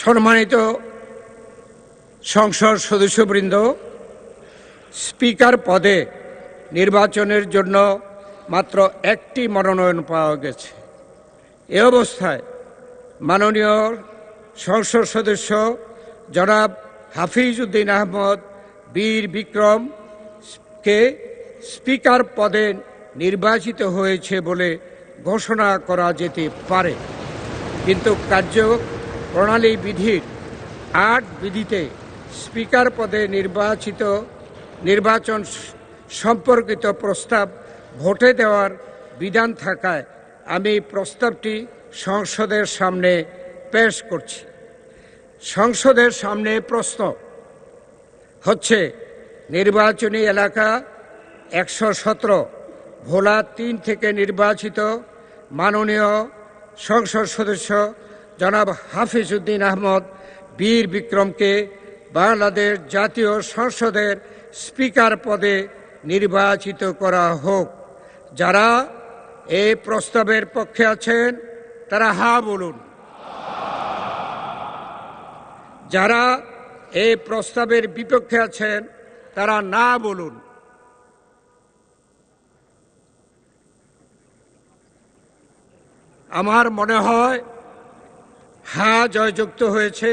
সম্মানিত সংসদ সদস্যবৃন্দ, স্পিকার পদে নির্বাচনের জন্য মাত্র একটি মনোনয়ন পাওয়া গেছে। এ অবস্থায় মাননীয় সংসদ সদস্য জনাব হাফিজ উদ্দিন আহমদ বীর বিক্রমকে স্পিকার পদে নির্বাচিত হয়েছে বলে ঘোষণা করা যেতে পারে, কিন্তু কার্যপ্রণালী বিধির ৮ বিধিতে স্পিকার পদে নির্বাচন সম্পর্কিত প্রস্তাব ভোটে দেওয়ার বিধান থাকায় আমি প্রস্তাবটি সংসদের সামনে পেশ করছি। সংসদের সামনে প্রশ্ন হচ্ছে, নির্বাচনী এলাকা ১১৭ ভোলা ৩ থেকে নির্বাচিত মাননীয় সংসদ সদস্য জনাব হাফিজ উদ্দিন আহমদ বীর বিক্রমকে বাংলাদেশ জাতীয় সংসদের স্পিকার পদে নির্বাচিত করা হোক। যারা এই প্রস্তাবের পক্ষে আছেন তারা হা বলুন। যারা এই প্রস্তাবের বিপক্ষে আছেন তারা না বলুন। আমার মনে হয় হা জয়যুক্ত হয়েছে,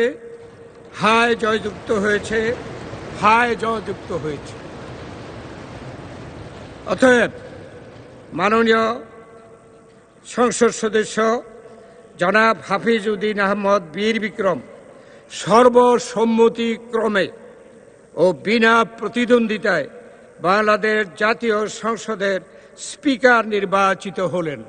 হায় জয়যুক্ত হয়েছে, হায় জয়যুক্ত হয়েছে। অতএব মাননীয় সংসদ সদস্য জনাব হাফিজ উদ্দিন আহমদ বীর বিক্রম সর্বসম্মতিক্রমে ও বিনা প্রতিদ্বন্দ্বিতায় বাংলাদেশ জাতীয় সংসদের স্পিকার নির্বাচিত হলেন।